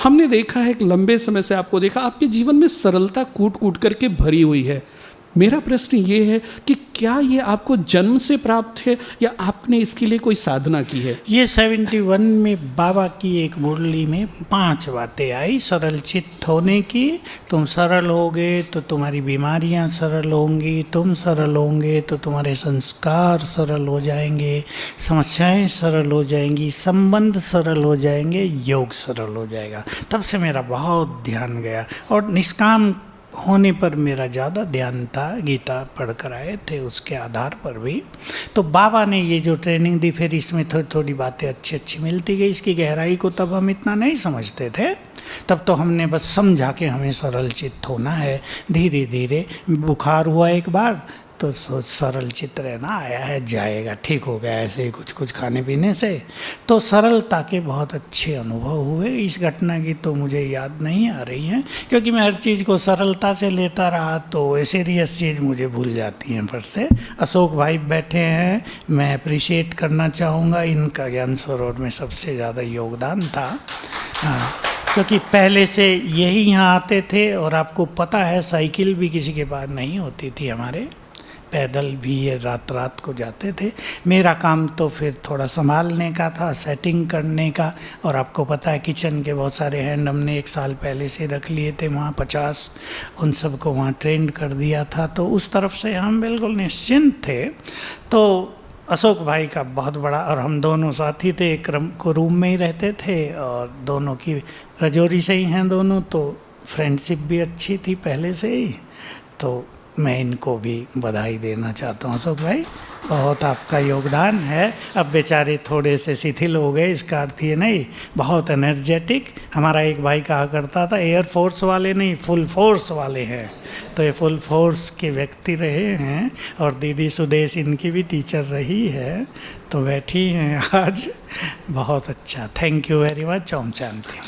हमने देखा है, एक लंबे समय से आपको देखा, आपके जीवन में सरलता कूट कूट करके भरी हुई है। मेरा प्रश्न ये है कि क्या ये आपको जन्म से प्राप्त है या आपने इसके लिए कोई साधना की है? ये 71 में बाबा की एक मुरली में 5 बातें आई सरल चित्त होने की। तुम सरल होगे तो तुम्हारी बीमारियां सरल होंगी, तुम सरल होंगे तो तुम्हारे संस्कार सरल हो जाएंगे, समस्याएं सरल हो जाएंगी, संबंध सरल हो जाएंगे, योग सरल हो जाएगा। तब से मेरा बहुत ध्यान गया और निष्काम होने पर मेरा ज़्यादा ध्यान था। गीता पढ़कर आए थे उसके आधार पर भी। तो बाबा ने ये जो ट्रेनिंग दी, फिर इसमें थोड़ी थोड़ी बातें अच्छी अच्छी मिलती गई। इसकी गहराई को तब हम इतना नहीं समझते थे, तब तो हमने बस समझा कि हमें सरल चित्त होना है। धीरे धीरे बुखार हुआ एक बार तो सरल चित्त रहना आया है, जाएगा, ठीक हो गया ऐसे ही कुछ कुछ खाने पीने से। तो सरलता के बहुत अच्छे अनुभव हुए। इस घटना की तो मुझे याद नहीं आ रही है, क्योंकि मैं हर चीज़ को सरलता से लेता रहा तो सीरियस चीज़ मुझे भूल जाती हैं फट से। अशोक भाई बैठे हैं, मैं अप्रिशिएट करना चाहूँगा, इनका ज्ञान सरोवर में सबसे ज़्यादा योगदान था। हाँ, क्योंकि पहले से यही यहाँ आते थे और आपको पता है साइकिल भी किसी के पास नहीं होती थी, हमारे पैदल भी ये रात रात को जाते थे। मेरा काम तो फिर थोड़ा संभालने का था, सेटिंग करने का। और आपको पता है किचन के बहुत सारे हैंड हमने 1 साल पहले से रख लिए थे वहाँ 50, उन सबको वहाँ ट्रेंड कर दिया था। तो उस तरफ से हम बिल्कुल निश्चिंत थे। तो अशोक भाई का बहुत बड़ा, और हम दोनों साथी थे, एक रूम में ही रहते थे और दोनों की रजौरी से ही हैं दोनों, तो फ्रेंडशिप भी अच्छी थी पहले से ही। तो मैं इनको भी बधाई देना चाहता हूँ। अशोक भाई, बहुत आपका योगदान है। अब बेचारे थोड़े से शिथिल हो गए, इसका अर्थ ये नहीं, बहुत एनर्जेटिक। हमारा एक भाई कहा करता था एयरफोर्स वाले नहीं, फुल फोर्स वाले हैं। तो ये फुल फोर्स के व्यक्ति रहे हैं। और दीदी सुदेश इनकी भी टीचर रही है, तो बैठी हैं आज। बहुत अच्छा, थैंक यू वेरी मच। ओम शांति।